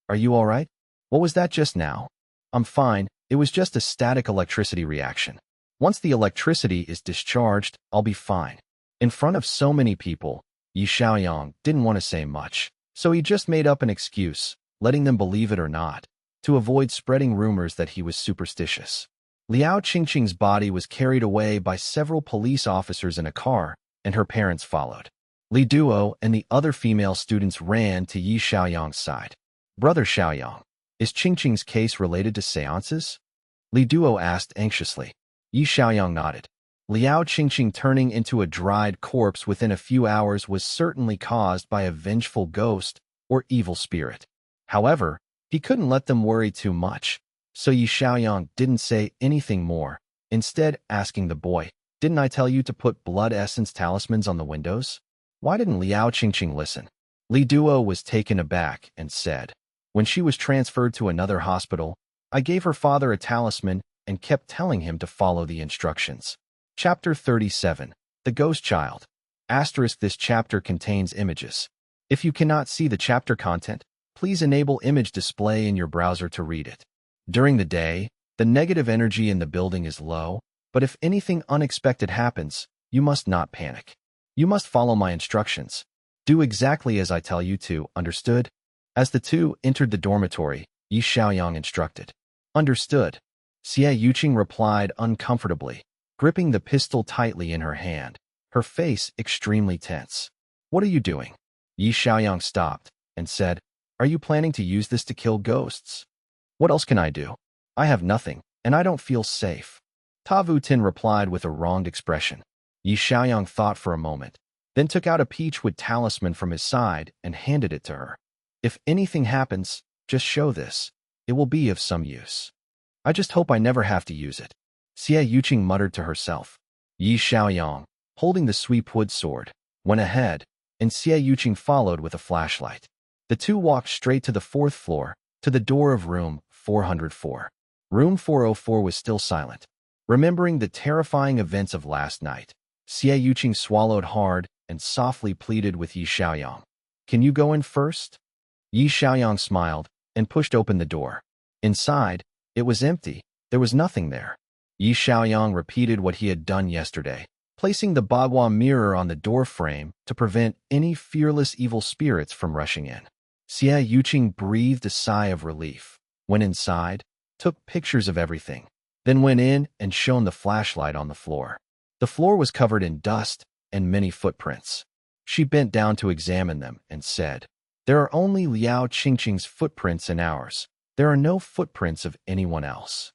"Are you all right? What was that just now?" "I'm fine. It was just a static electricity reaction. Once the electricity is discharged, I'll be fine." In front of so many people, Yi Xiaoyang didn't want to say much, so he just made up an excuse, letting them believe it or not, to avoid spreading rumors that he was superstitious. Liao Qingqing's body was carried away by several police officers in a car, and her parents followed. Li Duo and the other female students ran to Yi Xiaoyang's side. "Brother Xiaoyang, is Qingqing's case related to seances?" Li Duo asked anxiously. Yi Xiaoyang nodded. Liao Qingqing turning into a dried corpse within a few hours was certainly caused by a vengeful ghost or evil spirit. However, he couldn't let them worry too much, so Yi Xiaoyang didn't say anything more, instead asking the boy, "Didn't I tell you to put blood essence talismans on the windows?" Why didn't Liao Qingqing listen? Li Duo was taken aback and said, "When she was transferred to another hospital, I gave her father a talisman and kept telling him to follow the instructions." Chapter 37. The Ghost Child. Asterisk. This chapter contains images. If you cannot see the chapter content, please enable image display in your browser to read it. During the day, the negative energy in the building is low, but if anything unexpected happens, you must not panic. You must follow my instructions. Do exactly as I tell you to, understood? As the two entered the dormitory, Yi Xiaoyang instructed. Understood. Xie Yuqing replied uncomfortably, gripping the pistol tightly in her hand, her face extremely tense. "What are you doing?" Yi Xiaoyang stopped and said, "Are you planning to use this to kill ghosts?" "What else can I do? I have nothing, and I don't feel safe." Ta Vu Tin replied with a wronged expression. Yi Xiaoyang thought for a moment, then took out a peachwood talisman from his side and handed it to her. "If anything happens, just show this. It will be of some use. I just hope I never have to use it." Xie Yuqing muttered to herself. Yi Xiaoyang, holding the sweepwood sword, went ahead, and Xie Yuqing followed with a flashlight. The two walked straight to the fourth floor, to the door of room 404. Room 404 was still silent. Remembering the terrifying events of last night, Xie Yuqing swallowed hard and softly pleaded with Yi Xiaoyang. "Can you go in first?" Yi Xiaoyang smiled and pushed open the door. Inside, it was empty. There was nothing there. Yi Xiaoyang repeated what he had done yesterday, placing the bagua mirror on the door frame to prevent any fearless evil spirits from rushing in. Xie Yuqing breathed a sigh of relief, went inside, took pictures of everything, then went in and shone the flashlight on the floor. The floor was covered in dust and many footprints. She bent down to examine them and said, "There are only Liao Qingqing's footprints and ours. There are no footprints of anyone else."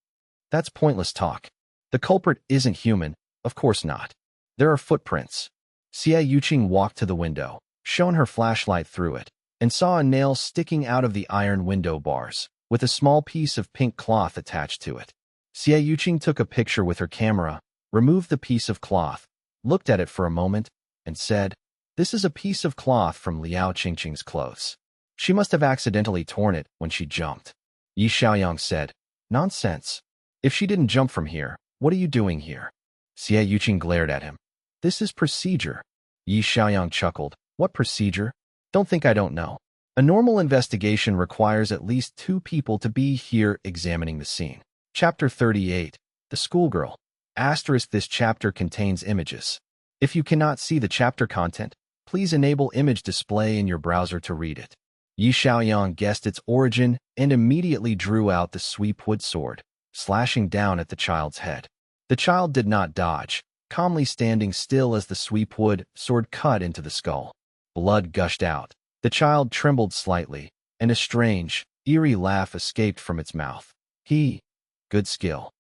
"That's pointless talk. The culprit isn't human, of course not. There are footprints." Xie Yuqing walked to the window, shone her flashlight through it, and saw a nail sticking out of the iron window bars, with a small piece of pink cloth attached to it. Xie Yuqing took a picture with her camera, removed the piece of cloth, looked at it for a moment, and said, "This is a piece of cloth from Liao Qingqing's clothes. She must have accidentally torn it when she jumped." Yi Xiaoyang said, "Nonsense. If she didn't jump from here, what are you doing here?" Xie Yuqing glared at him. "This is procedure." Yi Xiaoyang chuckled. "What procedure? Don't think I don't know. A normal investigation requires at least 2 people to be here examining the scene." Chapter 38. The Schoolgirl. Asterisk. This chapter contains images. If you cannot see the chapter content, please enable image display in your browser to read it. Yi Xiaoyang guessed its origin and immediately drew out the sweep wood sword, slashing down at the child's head. The child did not dodge, calmly standing still as the sweep wood sword cut into the skull. Blood gushed out. The child trembled slightly, and a strange, eerie laugh escaped from its mouth. Good skill.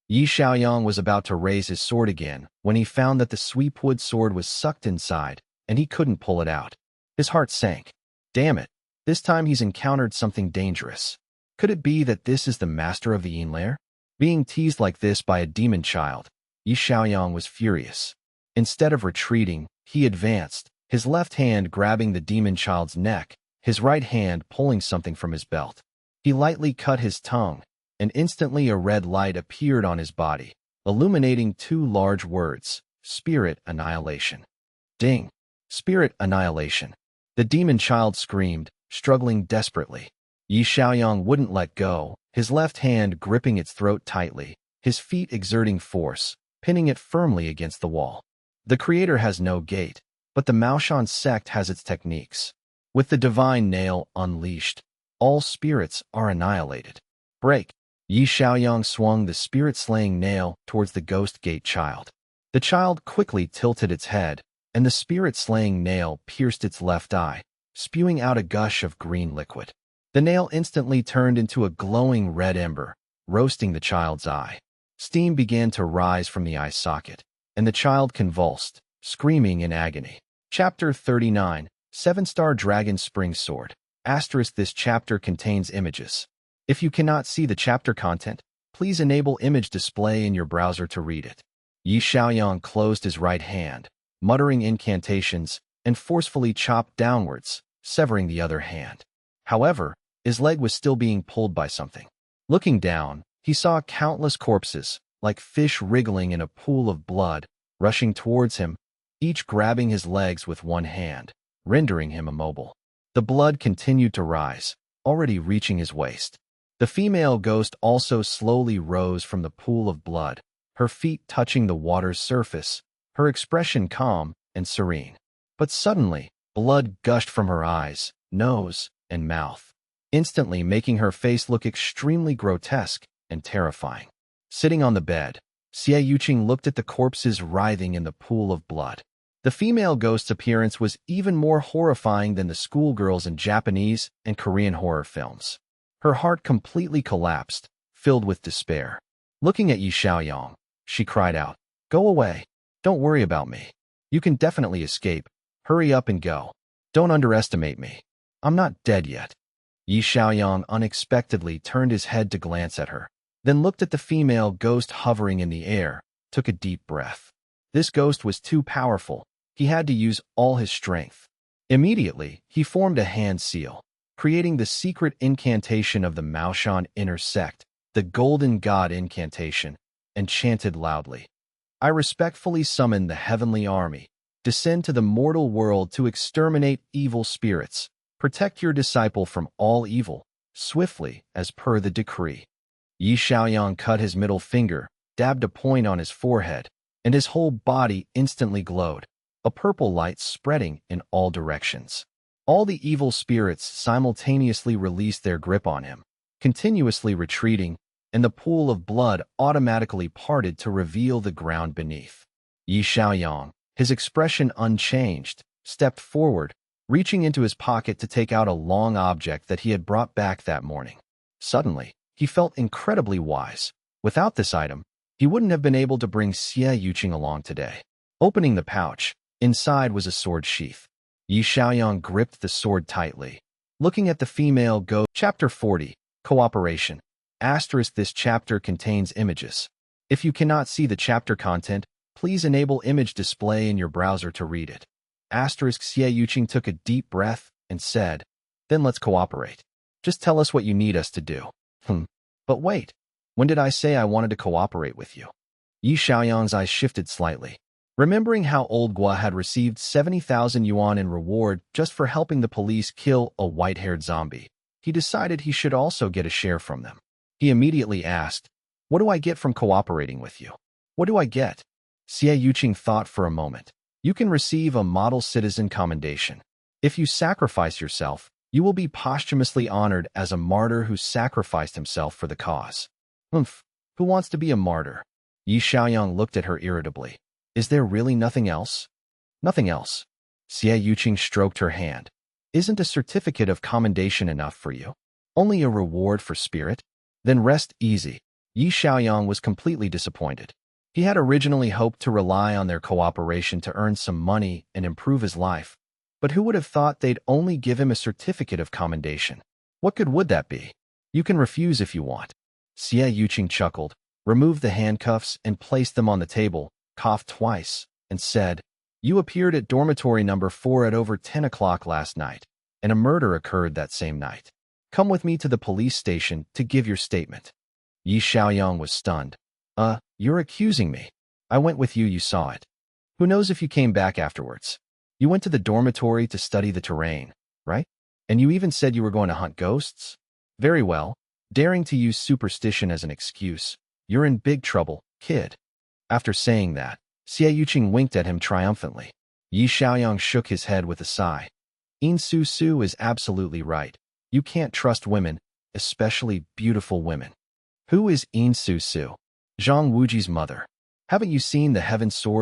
Yi Xiaoyang was about to raise his sword again when he found that the sweep wood sword was sucked inside, and he couldn't pull it out. His heart sank. Damn it. This time he's encountered something dangerous. Could it be that this is the master of the Yin Lair? Being teased like this by a demon child, Yi Xiaoyang was furious. Instead of retreating, he advanced, his left hand grabbing the demon child's neck, his right hand pulling something from his belt. He lightly cut his tongue, and instantly a red light appeared on his body, illuminating 2 large words, Spirit Annihilation. Ding! Spirit Annihilation. The demon child screamed, struggling desperately. Yi Xiaoyang wouldn't let go, his left hand gripping its throat tightly, his feet exerting force, pinning it firmly against the wall. The creator has no gate, but the Maoshan sect has its techniques. With the divine nail unleashed, all spirits are annihilated. Break! Yi Xiaoyang swung the spirit-slaying nail towards the ghost gate child. The child quickly tilted its head, and the spirit-slaying nail pierced its left eye, spewing out a gush of green liquid. The nail instantly turned into a glowing red ember, roasting the child's eye. Steam began to rise from the eye socket, and the child convulsed, screaming in agony. Chapter 39. 7-Star Dragon Spring Sword. Asterisk. This chapter contains images. If you cannot see the chapter content, please enable image display in your browser to read it. Yi Xiaoyang closed his right hand, muttering incantations, and forcefully chopped downwards, severing the other hand. However, his leg was still being pulled by something. Looking down, he saw countless corpses, like fish wriggling in a pool of blood, rushing towards him, each grabbing his legs with one hand, rendering him immobile. The blood continued to rise, already reaching his waist. The female ghost also slowly rose from the pool of blood, her feet touching the water's surface, her expression calm and serene. But suddenly, blood gushed from her eyes, nose, and mouth, instantly making her face look extremely grotesque and terrifying. Sitting on the bed, Xie Yuqing looked at the corpses writhing in the pool of blood. The female ghost's appearance was even more horrifying than the schoolgirls in Japanese and Korean horror films. Her heart completely collapsed, filled with despair. Looking at Yi Xiaoyang, she cried out, "Go away. Don't worry about me. You can definitely escape. Hurry up and go. Don't underestimate me. I'm not dead yet." Yi Xiaoyang unexpectedly turned his head to glance at her, then looked at the female ghost hovering in the air, took a deep breath. This ghost was too powerful. He had to use all his strength. Immediately, he formed a hand seal, creating the secret incantation of the Maoshan inner sect, the Golden God incantation, and chanted loudly, "I respectfully summon the heavenly army. Descend to the mortal world to exterminate evil spirits. Protect your disciple from all evil, swiftly, as per the decree." Yi Xiaoyang cut his middle finger, dabbed a point on his forehead, and his whole body instantly glowed, a purple light spreading in all directions. All the evil spirits simultaneously released their grip on him, continuously retreating, and the pool of blood automatically parted to reveal the ground beneath. Yi Xiaoyang, his expression unchanged, stepped forward, reaching into his pocket to take out a long object that he had brought back that morning. Suddenly, he felt incredibly wise. Without this item, he wouldn't have been able to bring Xie Yuqing along today. Opening the pouch, inside was a sword sheath. Yi Xiaoyang gripped the sword tightly. Looking at the female go. Chapter 40. Cooperation. Asterisk. This chapter contains images. If you cannot see the chapter content, please enable image display in your browser to read it. Asterisk. Xie Yuqing took a deep breath and said, "Then let's cooperate. Just tell us what you need us to do." But wait. When did I say I wanted to cooperate with you? Yi Xiaoyang's eyes shifted slightly. Remembering how old Gua had received 70,000 yuan in reward just for helping the police kill a white-haired zombie, he decided he should also get a share from them. He immediately asked, "What do I get from cooperating with you?" "What do I get?" Xie Yuqing thought for a moment. "You can receive a model citizen commendation. If you sacrifice yourself, you will be posthumously honored as a martyr who sacrificed himself for the cause." Who wants to be a martyr? Yi Xiaoyang looked at her irritably. "Is there really nothing else?" "Nothing else." Xie Yuqing stroked her hand. "Isn't a certificate of commendation enough for you? Only a reward for spirit? Then rest easy." Yi Xiaoyang was completely disappointed. He had originally hoped to rely on their cooperation to earn some money and improve his life, but who would have thought they'd only give him a certificate of commendation? What good would that be? "You can refuse if you want." Xie Yuqing chuckled, removed the handcuffs and placed them on the table, coughed twice, and said, "You appeared at dormitory number 4 at over 10 o'clock last night, and a murder occurred that same night. Come with me to the police station to give your statement." Yi Xiaoyang was stunned. You're accusing me. I went with you, you saw it. Who knows if you came back afterwards? You went to the dormitory to study the terrain, right? And you even said you were going to hunt ghosts? Very well. Daring to use superstition as an excuse. You're in big trouble, kid." After saying that, Xie Yuqing winked at him triumphantly. Yi Xiaoyang shook his head with a sigh. "In Su Su is absolutely right. You can't trust women, especially beautiful women." "Who is In Su Su?" "Zhang Wuji's mother. Haven't you seen the Heaven Sword